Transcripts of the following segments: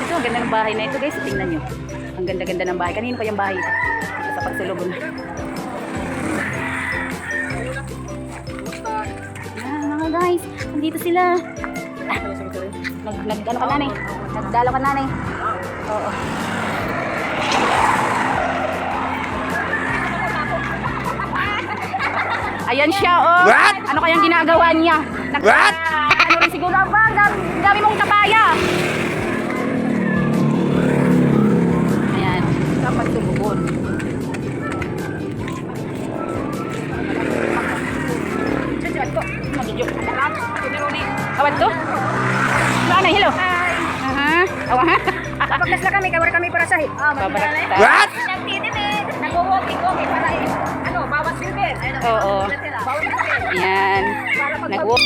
Ito, ang ganda ng bahay na ito guys. Tingnan nyo. Ang ganda-ganda ng bahay. Kanino pa yung bahay ito? Ito sa Pagsulubon. Mga guys, nandito sila. Ano ka nanay? Nagdalo ka nanay. Oo. Ayan siya, oh. What? Ano kayang ginagawa niya? What? Ano rin siguro ba? Dami mong kapaya. Ayan, sa Pagsulubon. Awat to? Nanay, hello. Aha. Awa ha. Pagkas na kami, kawari kami para sa Babarakta. What? nag-walking para bawas bilbil. Oo. Bawal bilbil. Ayan. Nag-walk.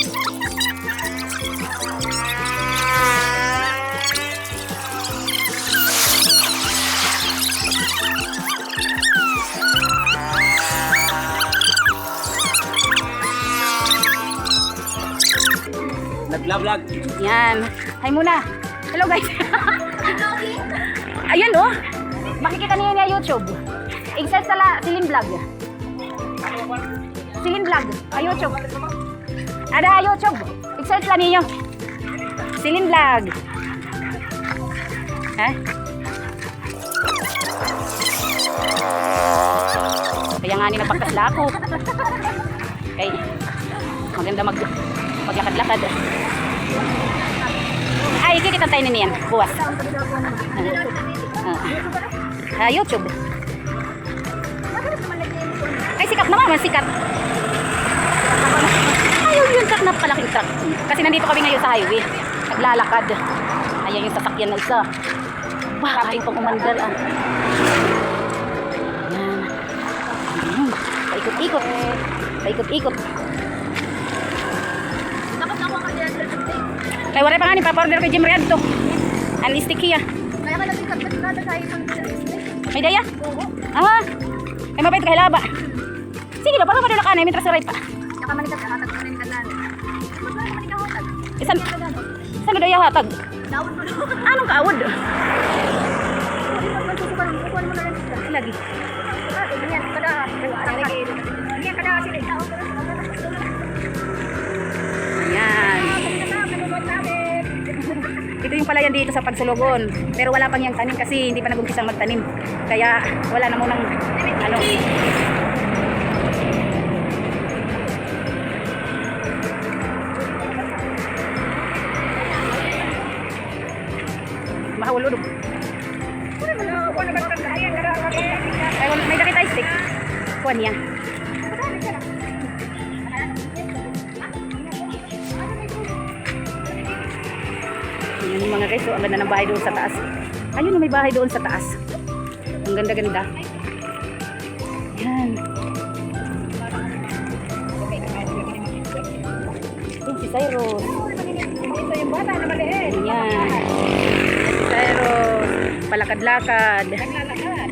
Nagla-vlog. Yan. Hi muna. Hello guys. Ayan oh. Makikita niyo niya YouTube. I-search sa Silin Vlog. Silin Vlog. YouTube. Ada YouTube. I-search lang niyo. Silin Vlog. Ha? Kaya nga ni nagpagkasla ako. Okay. Maganda maglakad-lakad. Ay, kikita tayo niyan. Buwas. YouTube. Ay, sikat naman. Sikat. Ayun yung truck na palaking truck. Kasi nandito kami ngayon sa highway. Naglalakad. Ayan yung sasakyan na isa. Wow, ay pang umandal ah. Ayan. Paikot-ikot. Paikot-ikot. Kaya wala pa nga ni pa-order ko Jim Riad to. Ang sticky ah. Kaya ka naging kapit tayo ng May daya? Oo. Ah. Ay mabait ka hilaba. Sige na, para madula ka na. May trasiray pa. Saka manikat ka, hatag ka rin ka lang. Ba't na manikat hatag? Isan? Saan daya hatag? Dawan mo doon. Anong kaawad? Magsusukan mo na lang siya. Lagi. Ganyan, kada. Ganyan, kada sila. Ayan. Ito yung palayan dito sa Pagsulubon. Pero wala pang yung tanim kasi hindi pa nag-umpisang magtanim. Kaya wala na munang ano. Mahulod. Ay, may dakit ice stick. Kuha niya. Ayan yung mga guys, so, ang ganda ng bahay doon sa taas. Ayun, may bahay doon sa taas. Ang ganda-ganda. Ayan. Ayan si Cyrus. Ito yung bata na maliit. Ayan. Si Cyrus. Palakad-lakad. Naglalakad.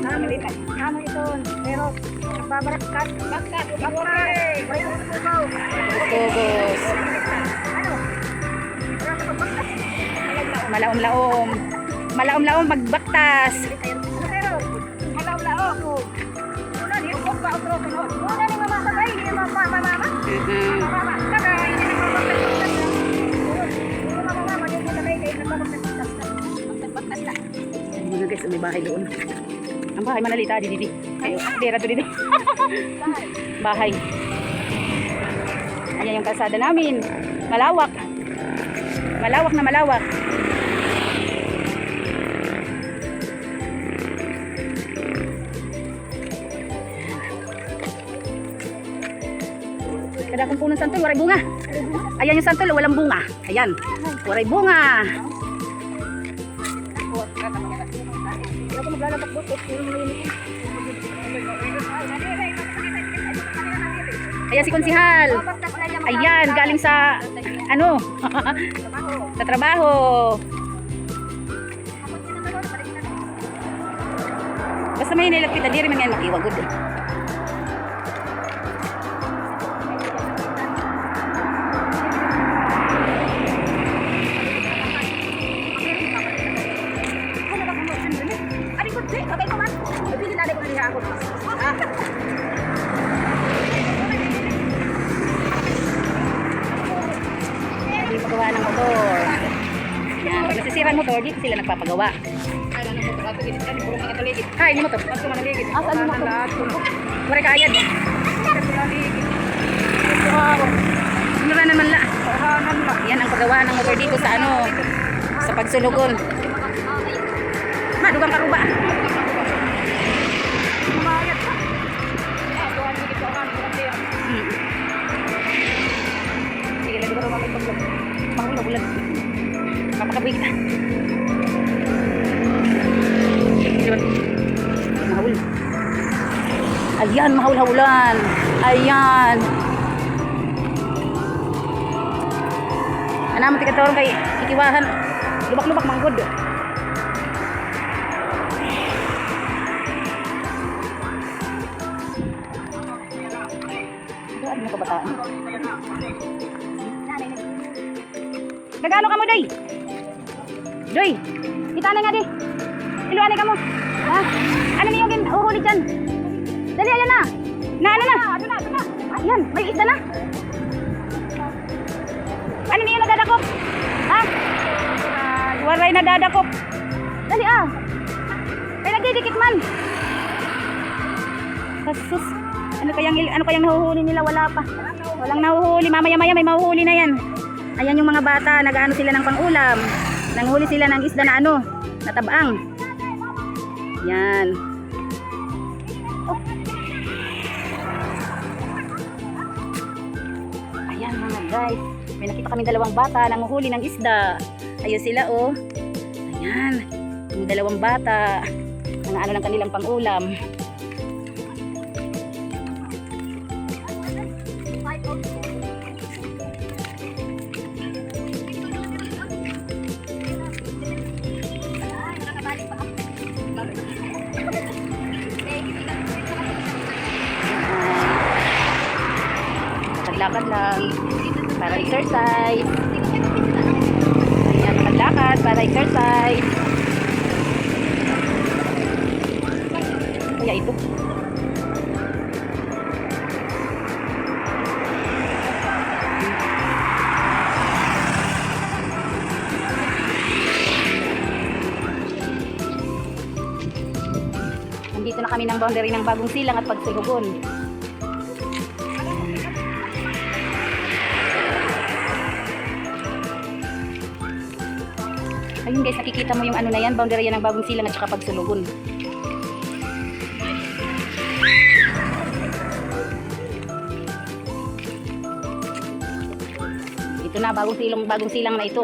Maliit. Ano ito? Pero, nagbabarakat. Bakat. Bakay. Tugos. Ano? Malaom-laom. Malaom-laom magbaktas. Pero, malaw-lao. Una, di ko ba otro sunod. Una ni mama sabay, ni mama. Mama, sabay, ni nagbabaktas. Mama, di ko sabay kay nagbabaktas lang. Ayun mga guys, may bahay doon. Ang bahay manalita, didi. Ayo, dira to didi. Bahay. Ayan yung kalsada namin. Malawak. Malawak na malawak. Kada kung puno ng santol, waray bunga. Ayan yung santol, walang bunga. Ayan, waray bunga. Ako maglalabak buto. Ayan si Konsihal. Ayan, galing sa ano? Sa trabaho. Basta may nilapit na diri man yan makiwagod. Pagkawahan mo to, dito sila nagpapagawa. Hay, ini mo to. Asa ano mo to? Wala ka ayad. Mura naman la. Yan ang paggawa ng motor dito sa ano, sa Pagsulugon. Madugang karuba. Sige, lagi ko naman ito. Pangulang-ulang. Papakabuhi kita. Mahul. Ayan, mahul-habulan. Ayan. Ano mo tigatoron kay ikiwahan. Lubak-lubak manggod. Ano ka bataan? Gagano ka mo, Doy? Doy, kita na nga di. Iluan ka mo. Ha? Ano niyo yung uhuli dyan? Dali, ayan na. Ano na? Ayan, may isda na. Ano niyo nadadakop? Ha? Waray nadadakop. Dali Kaya nagdidikit man. Kasus. Ano kayang nahuhuli nila? Wala pa. Walang nahuhuli. Mamaya-maya may mahuhuli na yan. Ayan yung mga bata. Nag-ano sila ng pang-ulam. Nanghuli sila ng isda na ano, natabang. Yan. Oh. Ayan mga guys. May nakita kami dalawang bata nanghuli ng isda. Ayun sila oh. Ayan. Yung dalawang bata. Ang ano ng kanilang pang-ulam. Lakad lang para exercise. Ayan, maglakad para exercise. Kaya ito. Nandito na kami ng boundary ng Bagong Silang at Pagsulugon. Ayun guys, nakikita mo yung ano na yan, boundary yan ng Bagong Silang at saka Pagsulugon. Ito na, Bagong Silang na ito.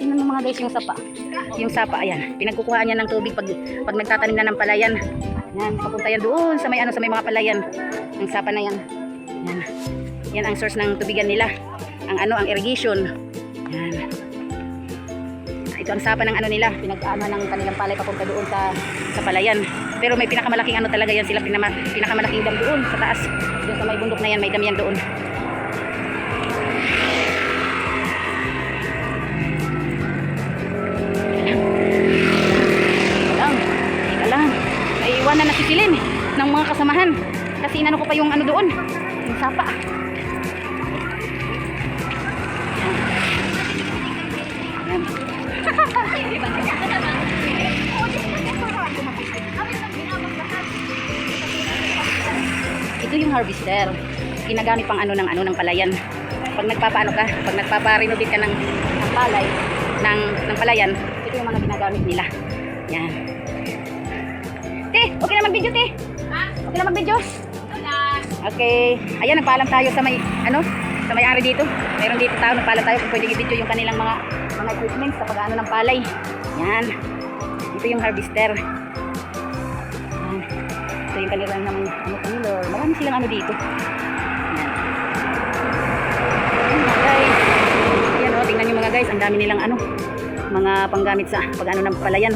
Tingnan mo mga guys yung sapa. Yung sapa, ayan. Pinagkukuhaan niya ng tubig pag nagtatanim na ng palayan. Yan, papunta yan doon sa may mga palayan. Ang sapa na yan. Yan. Yan ang source ng tubigan nila. Ang irrigation. Yan. Ito ang sapa ng ano nila, pinag-ano ng kanilang palay papunta doon sa palayan. Pero may pinakamalaking ano talaga yan sila, pinakamalaking dam doon sa taas. Doon sa may bundok na yan, may dam yan doon. Teka lang. Naiiwanan na si Silin ng mga kasamahan. Kasi inano ko pa yung ano doon, yung sapa. Yan. Ito yung harvester. Ginagamit pang ano ng palayan. Pag nagpapa-renovate ka ng palay, ng palayan, ito yung mga ginagamit nila. Yan. Te, okay na mag-video, te? Ha? Okay na mag-video? Okay. Ayan, nagpaalam tayo sa sa may-ari dito. Meron dito tao, nagpaalam tayo kung pwedeng i-video yung kanilang mga equipment sa pag-ano ng palay. Yan. Ito yung harvester. Yan. Ito yung kanilang kanilor. Marami silang ano dito. Yan. Ayan o, tingnan nyo mga guys. Ang dami nilang mga panggamit sa pag-ano ng palayan.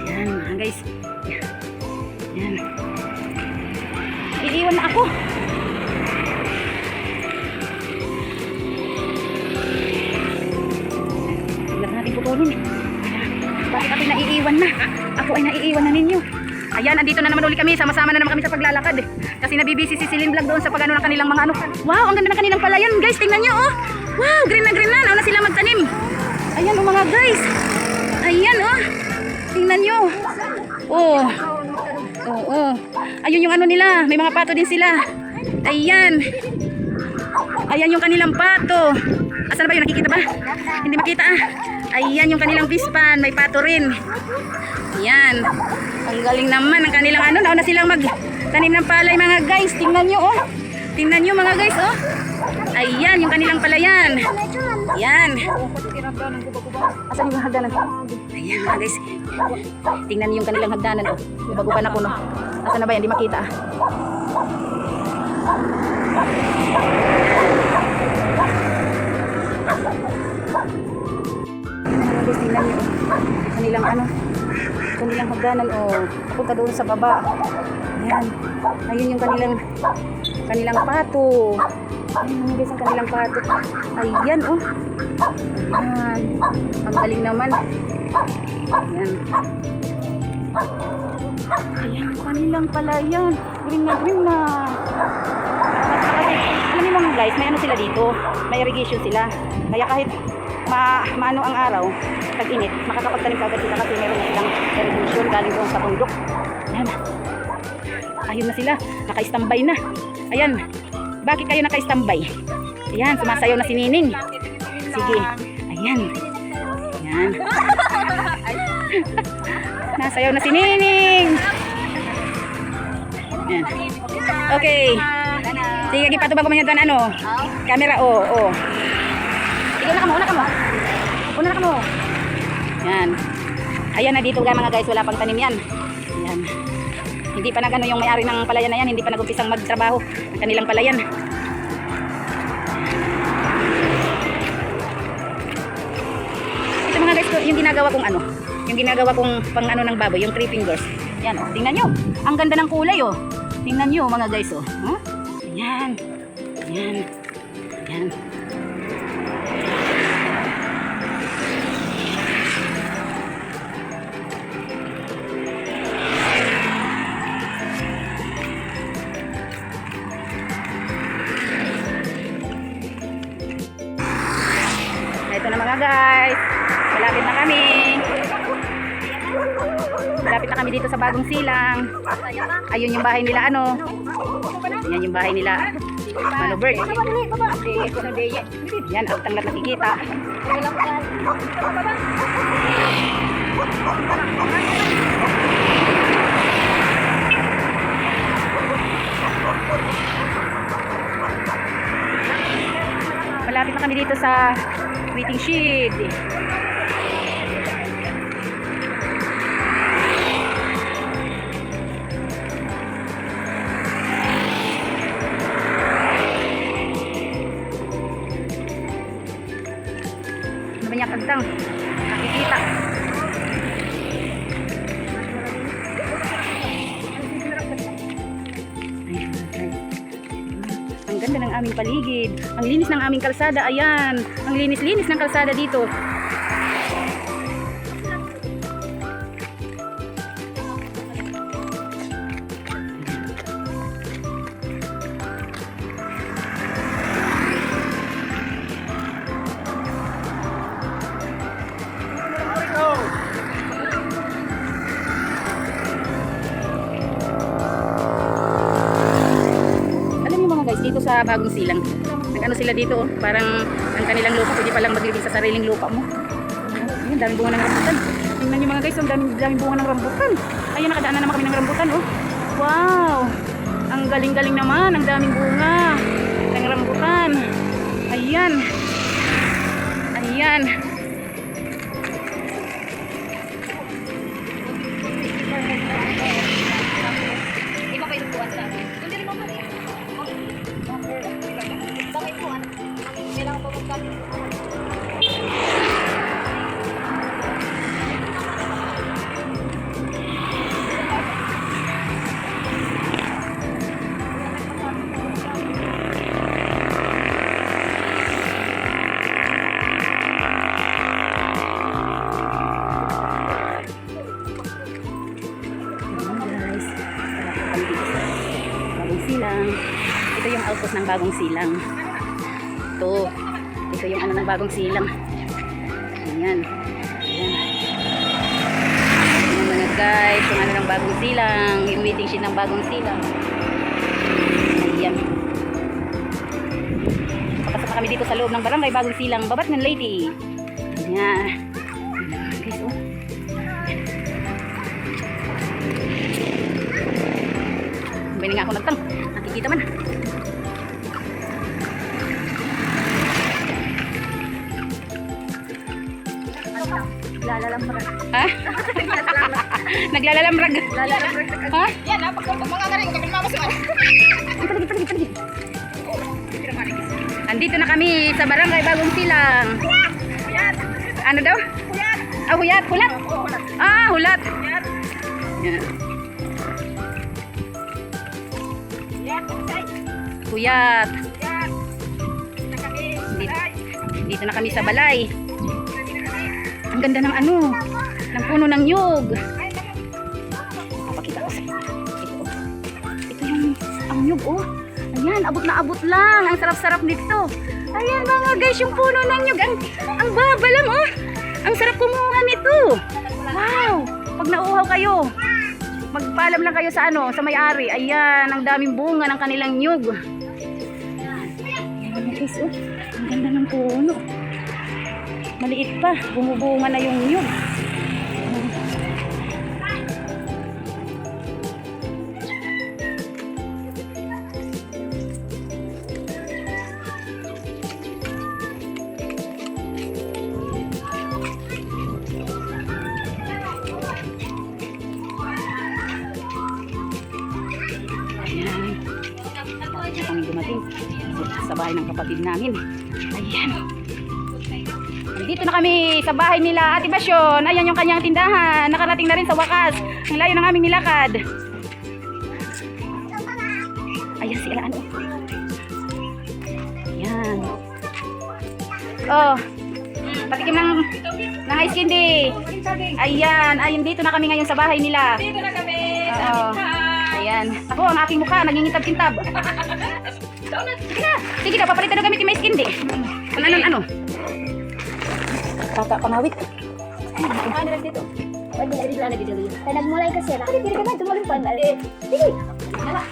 Ayan mga guys. Yan. Iiwan na ako. Putulin. Bakit ako naiiwan na? Ako ay naiiwan na ninyo. Ayan, andito na naman ulit kami. Sama-sama na naman kami sa paglalakad. Kasi nabibisi si Silin Vlog doon sa pag-ano ng kanilang mga Wow, ang ganda ng kanilang palayan guys. Tingnan nyo oh. Wow, green na green na. Nauna sila magtanim. Ayan oh mga guys. Ayan oh. Tingnan nyo. Oh. Oo. Ayun yung ano nila. May mga pato din sila. Ayan. Ayan yung kanilang pato. Asan ba yun? Nakikita ba? Hindi makita ah. Ayan yung kanilang fish pan. May pato rin. Ayan. Ang galing naman ang kanilang ano. Nauna silang magtanim ng palay mga guys. Tingnan nyo oh. Tingnan nyo mga guys oh. Ayan yung kanilang palayan. Ayan. Asan yung hagdanan? Ayan mga guys. Tingnan nyo yung kanilang hagdanan oh. Bago pa na po no. Asan na ba yan? Hindi makita ah. Guys, tingnan nyo kanilang ano, kanilang hagdanan o papunta doon sa baba. Ayan, ayun yung kanilang pato. Ayun mga guys ang kanilang pato. Ayan oh. Ayan, ang galing naman. Ayan. Ayan yung kanilang palayan. Green na green na. Alam niyo mga guys, may ano sila dito, may irrigation sila. Kaya kahit maano ang araw, tag-init, makakapagtanim ka agad sila kasi meron na silang irrigation galing doon sa bundok. Ayan. Ayun na sila, naka-standby na. Ayan. Bakit kayo naka-standby? Ayan, sumasayaw na si Nining. Sige. Ayan. Ayan. Nasayaw na si Nining. Ayan. Okay. Sige, lagi patubag ko man yan ano. Camera, oh. Sige, una ka mo. Una ka mo. Yan. Ayan na dito mga guys, wala pang tanim yan. Yan. Hindi pa nagano yung may-ari ng palayan na yan, hindi pa nag-umpisang magtrabaho ang kanilang palayan. Ito mga guys, yung ginagawa kong ano, yung ginagawa kong pang ano ng baboy, yung 3 fingers. Yan oh, tingnan nyo. Ang ganda ng kulay oh. Tingnan nyo mga guys oh. Huh? Yan. Yan. Yan. Ito na mga guys. Malapit na kami. Malapit na kami dito sa Bagong Silang. Ayun yung bahay nila ano. Yan yung bahay nila. Mano Bird. Yan ang tanglat nakikita. Malapit na kami dito sa waiting shed. Banyak kagtang nakikita. Ang ganda ng aming paligid. Ang linis ng aming kalsada. Ayan. Ang linis-linis ng kalsada dito. Dito sa Bagong Silang. Nag-ano sila dito oh. Parang ang kanilang lupa, pwede palang maglibing sa sariling lupa mo. Ayun, daming bunga ng rambutan. Tingnan niyo mga guys, ang daming bunga ng rambutan. Ayun, nakadaan na naman kami ng rambutan oh. Wow! Ang galing-galing naman, ang daming bunga ng rambutan. Ayan. Ayan. Iba pa yung buwan sa akin. Hindi rin mo pa rin. Bakit po? Kailangan po magkakit. Silang. Ito yung outpost ng Bagong Silang. Ito yung ano ng Bagong Silang. Ayan. Ayan. Ayan. Ayan mga guys, yung ano ng bagong silang, yung waiting sheet ng bagong silang. Ayan. Papasok na kami dito sa loob ng barangay bagong silang, Babatngan Lady. Ayan. Ayan guys, oh. Bini nga ako nagtang. Nakikita man. Lalalambrag. Ha? Naglalalamrag. Lalalambrag. Ha? Yan, pagpunta mga garing, kapag mamasukan. Paligid. Andito na kami sa barangay Bagong Silang. Yan. Ano daw? Yan. Ah, huyat. Hulat. Oo, hulat. Ah, hulat. Yan. Yan. Yan. Say. Huyat. Yan. Na kami. Ay. Dito na kami sa balay. Ready na kami. Ang ganda ng ano, ng puno ng nyug. Ay, naman. Papakita ko sa inyo. Ito. Ito yung ang nyug, oh. Ayan, abot na abot lang. Ang sarap-sarap nito. Ayan mga guys, yung puno ng nyug. Ang baba lang, oh. Ang sarap kumuha nito. Wow. Pag nauuhaw kayo, magpaalam lang kayo sa ano, sa may-ari. Ayan, ang daming bunga ng kanilang nyug. Ayan mga guys, oh. Ang ganda ng puno. Maliit pa, bumubunga na yung nyug. Ayan. Bago kami dumating sa bahay ng kapatid namin. Ayan. Dito na kami sa bahay nila Ate Basyon. Ayan yung kanyang tindahan. Nakarating na rin sa wakas. Ang layo ng aming nilakad. Ayan si Alaan. Ayan. Oh. Patikim ng ice candy. Ayan. Ayan, dito na kami ngayon sa bahay nila. Dito na kami. Oo. Ayan. Ako, ang aking mukha, nangingitab-kintab. Sige na. Sige na, papalitan na kami yung ice candy. Ano? Kaka pangawit. Ano lang dito? Pwede na rin lang na dito. Kaya nagmulay kasi na. Pwede ka man, tumalong pa. Sige. Nala.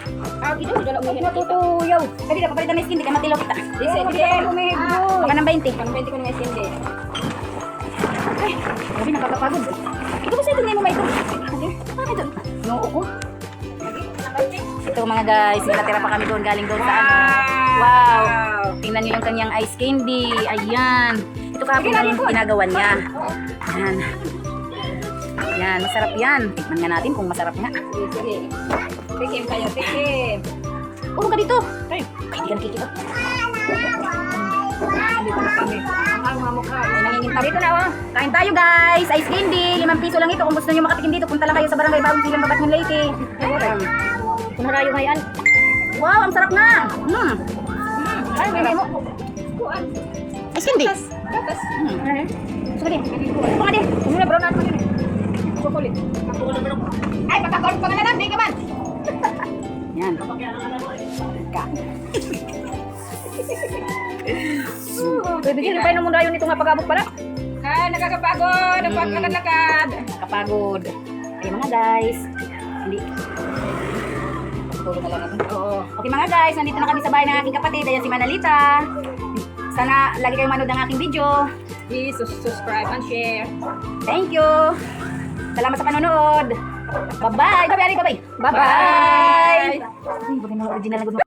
Ito, dala mo yan. Natutuyaw. Kaya na, papalitan na ice candy, kaya matilaw kita. Sige. Baka ng 20. Pang 20 ko na may sindi. Ay, grabe, nakakapagod. Ito kasi ito ngayon mo ba ito? Bakit ito? Noo ko. Ito mga guys, natira pa kami doon, galing doon sa ano. Wow! Tingnan nyo yung kanyang ice candy. Ayan. Ito kahapon ang ginagawa niya. Ayan. Ayan, masarap yan. Tikman nga natin kung masarap nga. Sige. Tikim kayo, tikim. Ulo ka dito. Ay, hindi ka nakikita. Dito na kami. Ang mamukha. Ay, nangingintab. Dito na oh. Kain tayo guys. Ice candy. 5 piso lang ito. Kung gusto nyo makatikim dito, punta lang kayo sa barangay Bagong Silang, Babatngan Leyte. Ito na tayo ngayon. Wow, ang sarap na. Ay, may mo. Ice candy. Gatas. Suka din. Ito nga din. Ano na, brown natin yun. Chocolate. Ay, pagkakon pa nga na lang. Di ka man. Yan. Pwede Hindi pa yung mundayon nito nga pag-abot pala. Ah, nakakapagod. Ang paglakad-lakad. Kapagod. Ay mga guys. Hindi. Tulog na lang natin. Oo. Okay mga guys, nandito na kami sa bahay ng aking kapatid. Ayan si Manalita. Sana lagi kayong manood ng aking video. Please subscribe and share. Thank you. Salamat sa panonood. Bye-bye. Bye-bye. Bye-bye. Bye-bye. Ay, bagay na original na good